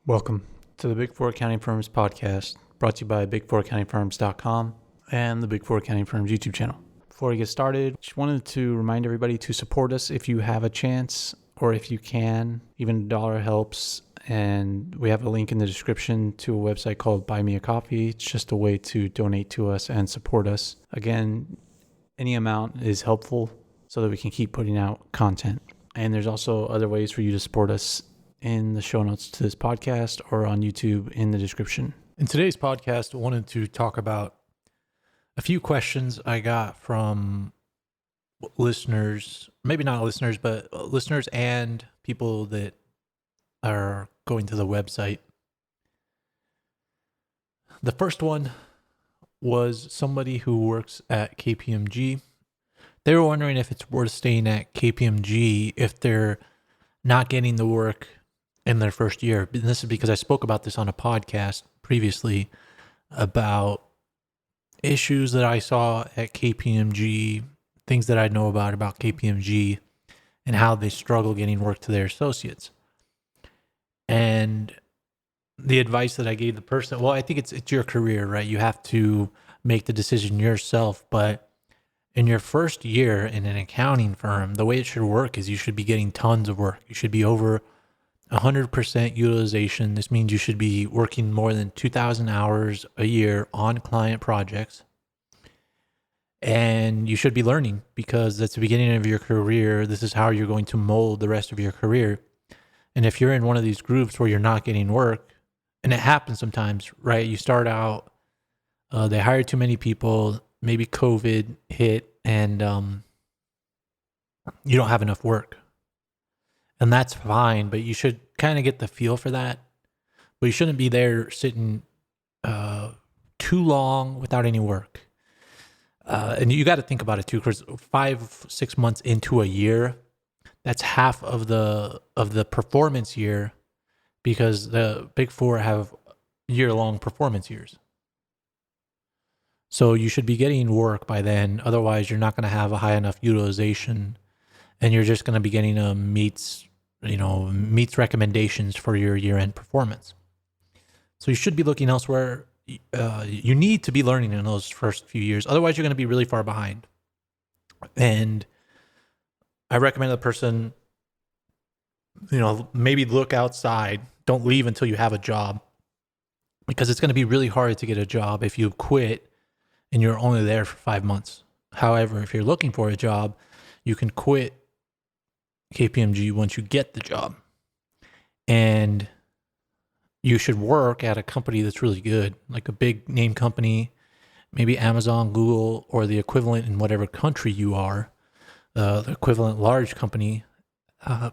Welcome to the Big Four Accounting Firms podcast, brought to you by big4accountingfirms.com and the Big Four Accounting Firms YouTube channel. Before we get started, just wanted to remind everybody to support us if you have a chance or if you can. Even $1 helps, and we have a link in the description to a website called Buy Me a Coffee. It's just a way to donate to us and support us. Again, any amount is helpful so that we can keep putting out content. And there's also other ways for you to support us in the show notes to this podcast or on YouTube in the description. In today's podcast, I wanted to talk about a few questions I got from listeners, maybe not listeners, but listeners and people that are going to the website. The first one was somebody who works at KPMG. They were wondering if it's worth staying at KPMG if they're not getting the work in their first year. And this is because I spoke about this on a podcast previously about issues that I saw at KPMG, things that I know about KPMG, and how they struggle getting work to their associates. And the advice that I gave the person, well, I think it's your career, right? You have to make the decision yourself, but in your first year in an accounting firm, the way it should work is you should be getting tons of work. You should be over 100% utilization. This means you should be working more than 2,000 hours a year on client projects. And you should be learning because that's the beginning of your career. This is how you're going to mold the rest of your career. And if you're in one of these groups where you're not getting work, and it happens sometimes, right? You start out, they hire too many people, maybe COVID hit, and you don't have enough work. And that's fine, but you should kind of get the feel for that. But you shouldn't be there sitting too long without any work. And you got to think about it too, because 5-6 months into a year, that's half of the performance year, because the Big Four have year-long performance years. So you should be getting work by then. Otherwise, you're not going to have a high enough utilization, and you're just going to be getting meets recommendations for your year-end performance. So you should be looking elsewhere. You need to be learning in those first few years. Otherwise, you're going to be really far behind. And I recommend the person, maybe look outside. Don't leave until you have a job, because it's going to be really hard to get a job if you quit and you're only there for 5 months. However, if you're looking for a job, you can quit KPMG once you get the job. And you should work at a company that's really good, like a big name company, maybe Amazon, Google, or the equivalent in whatever country you are, the equivalent large company,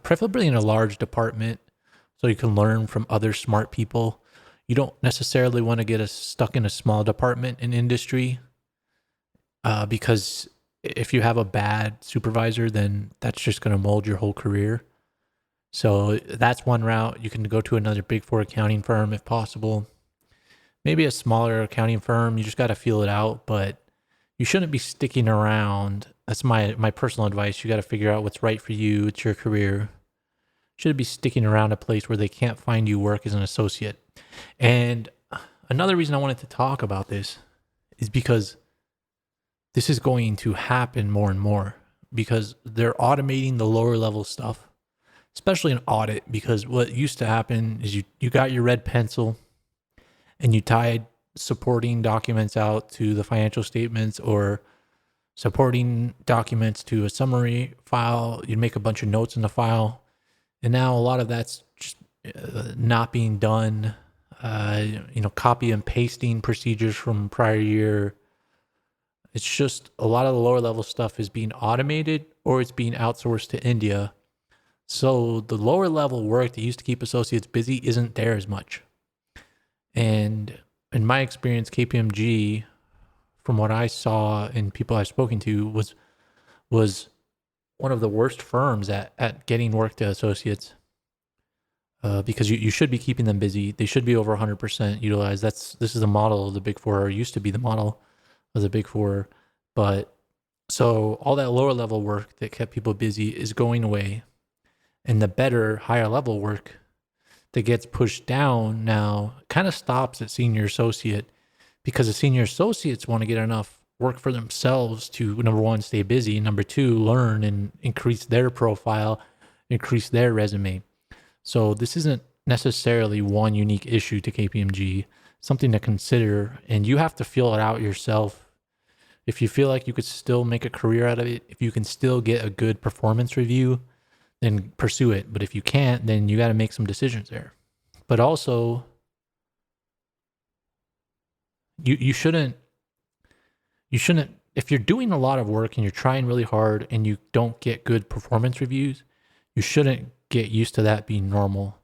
preferably in a large department so you can learn from other smart people. You don't necessarily want to get stuck in a small department in industry, because if you have a bad supervisor, then that's just going to mold your whole career. So that's one route. You can go to another Big Four accounting firm if possible. Maybe a smaller accounting firm. You just got to feel it out, but you shouldn't be sticking around. That's my personal advice. You got to figure out what's right for you. It's your career. Shouldn't be sticking around a place where they can't find you work as an associate. And another reason I wanted to talk about this is because this is going to happen more and more, because they're automating the lower level stuff, especially in audit. Because what used to happen is you got your red pencil and you tied supporting documents out to the financial statements, or supporting documents to a summary file. You'd make a bunch of notes in the file. And now a lot of that's just not being done. Copy and pasting procedures from prior year. It's just a lot of the lower level stuff is being automated, or it's being outsourced to India. So the lower level work that used to keep associates busy isn't there as much. And in my experience, KPMG, from what I saw and people I've spoken to, was one of the worst firms at getting work to associates. Because you should be keeping them busy. They should be over 100% utilized. This is the model of the Big Four, or used to be the model of the Big Four. But so all that lower level work that kept people busy is going away. And the better, higher level work that gets pushed down now kind of stops at senior associate, because the senior associates want to get enough work for themselves to, number one, stay busy, number two, learn and increase their profile, increase their resume. So this isn't necessarily one unique issue to KPMG, something to consider, and you have to feel it out yourself. If you feel like you could still make a career out of it, if you can still get a good performance review, then pursue it. But if you can't, then you got to make some decisions there. But also, you shouldn't, if you're doing a lot of work and you're trying really hard and you don't get good performance reviews, you shouldn't get used to that being normal.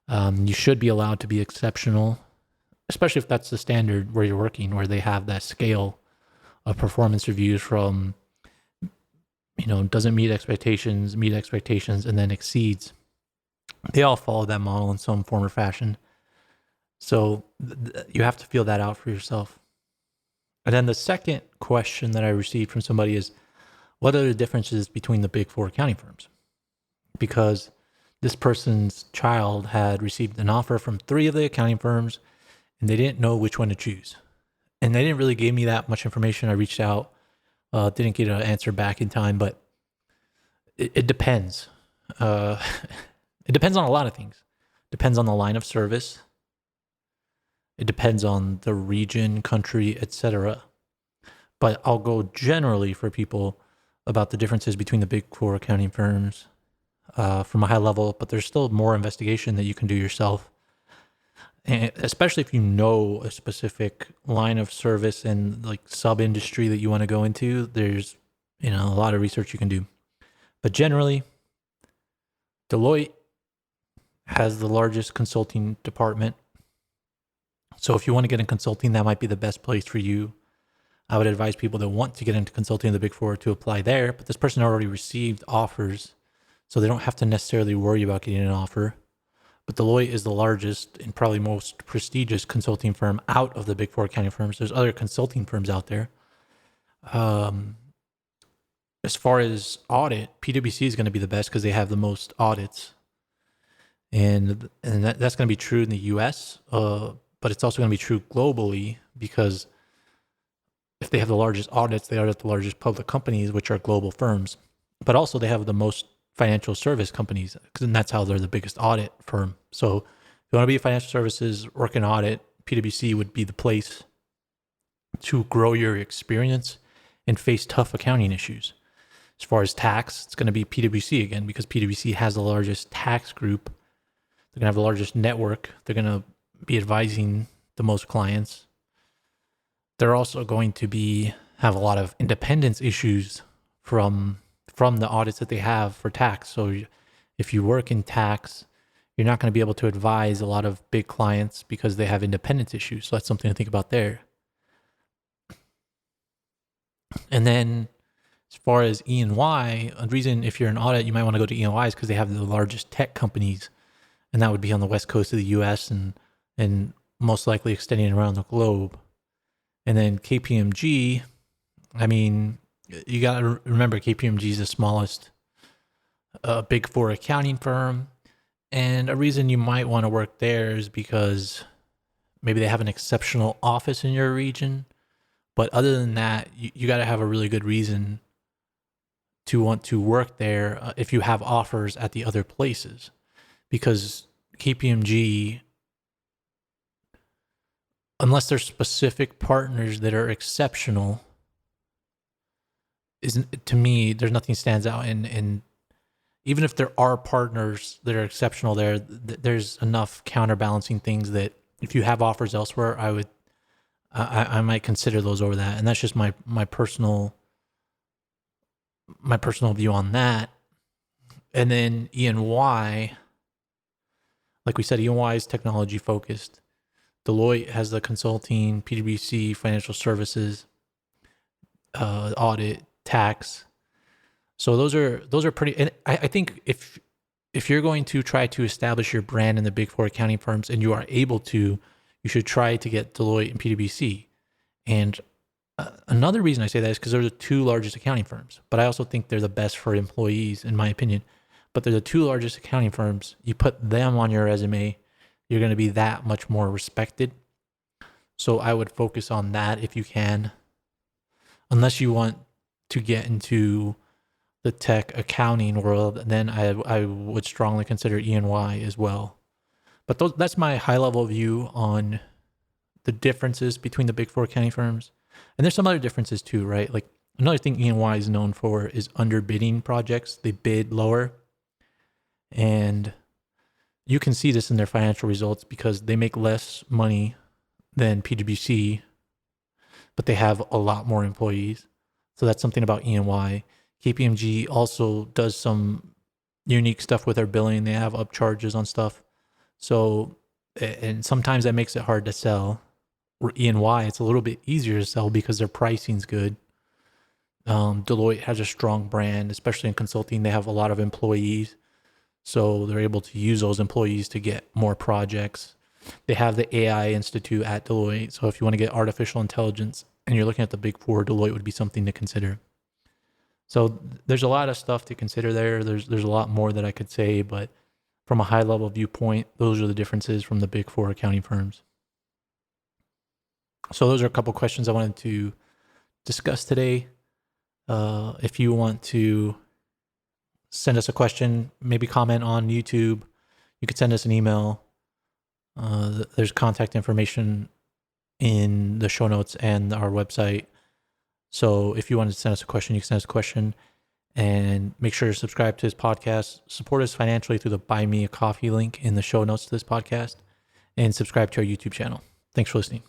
You should be allowed to be exceptional, especially if that's the standard where you're working, where they have that scale of performance reviews from, doesn't meet expectations, and then exceeds. They all follow that model in some form or fashion. So you have to feel that out for yourself. And then the second question that I received from somebody is, what are the differences between the big four accounting firms? Because this person's child had received an offer from 3 of the accounting firms, and they didn't know which one to choose. And they didn't really give me that much information. I reached out, didn't get an answer back in time, but it depends. It depends on a lot of things. Depends on the line of service. It depends on the region, country, etc. But I'll go generally for people about the differences between the big four accounting firms from a high level, but there's still more investigation that you can do yourself. And especially if you know a specific line of service and like sub-industry that you want to go into, there's a lot of research you can do. But generally, Deloitte has the largest consulting department. So if you want to get in consulting, that might be the best place for you. I would advise people that want to get into consulting in the big four to apply there, but this person already received offers, so they don't have to necessarily worry about getting an offer. But Deloitte is the largest and probably most prestigious consulting firm out of the big four accounting firms. There's other consulting firms out there. As far as audit, PwC is going to be the best because they have the most audits. And that's going to be true in the US, but it's also going to be true globally, because if they have the largest audits, they audit the largest public companies, which are global firms. But also they have the most financial service companies, and that's how they're the biggest audit firm. So if you want to be financial services, work in audit, PwC would be the place to grow your experience and face tough accounting issues. As far as tax, it's going to be PwC again, because PwC has the largest tax group. They're going to have the largest network. They're going to be advising the most clients. They're also going to have a lot of independence issues from the audits that they have for tax. So if you work in tax, you're not going to be able to advise a lot of big clients because they have independence issues. So that's something to think about there. And then as far as E&Y, a reason if you're an audit, you might want to go to E&Y is because they have the largest tech companies, and that would be on the west coast of the US and most likely extending around the globe. And then KPMG, you got to remember KPMG is the smallest big four accounting firm. And a reason you might want to work there is because maybe they have an exceptional office in your region. But other than that, you got to have a really good reason to want to work there if you have offers at the other places. Because KPMG, unless there's specific partners that are exceptional, to me, there's nothing stands out. And even if there are partners that are exceptional there, there's enough counterbalancing things that if you have offers elsewhere, I might consider those over that. And that's just my personal view on that. And then E&Y, like we said, E&Y is technology focused. Deloitte has the consulting, PwC, financial services, audit, tax. So those are pretty. And I think if you're going to try to establish your brand in the big four accounting firms and you are able to, you should try to get Deloitte and PwC. And another reason I say that is because they're the two largest accounting firms, but I also think they're the best for employees, in my opinion. but they're the two largest accounting firms. You put them on your resume, you're going to be that much more respected. So I would focus on that if you can, unless you want to get into the tech accounting world. Then I would strongly consider E&Y as well. But that's my high level view on the differences between the big four accounting firms. And there's some other differences too, right? Like another thing E&Y is known for is underbidding projects. They bid lower. And you can see this in their financial results because they make less money than PwC, but they have a lot more employees. So that's something about E&Y. KPMG also does some unique stuff with their billing. They have upcharges on stuff. So, and sometimes that makes it hard to sell. E&Y, it's a little bit easier to sell because their pricing's good. Deloitte has a strong brand, especially in consulting. They have a lot of employees, so they're able to use those employees to get more projects. They have the AI Institute at Deloitte, so if you want to get artificial intelligence and you're looking at the big four, Deloitte would be something to consider. So there's a lot of stuff to consider there. There's a lot more that I could say, but from a high level viewpoint, those are the differences from the big four accounting firms. So those are a couple questions I wanted to discuss today. If you want to send us a question, maybe comment on YouTube, you could send us an email. There's contact information in the show notes and our website. So if you want to send us a question, you can send us a question, and make sure to subscribe to this podcast. Support us financially through the Buy Me a Coffee link in the show notes to this podcast, and subscribe to our YouTube channel. Thanks for listening.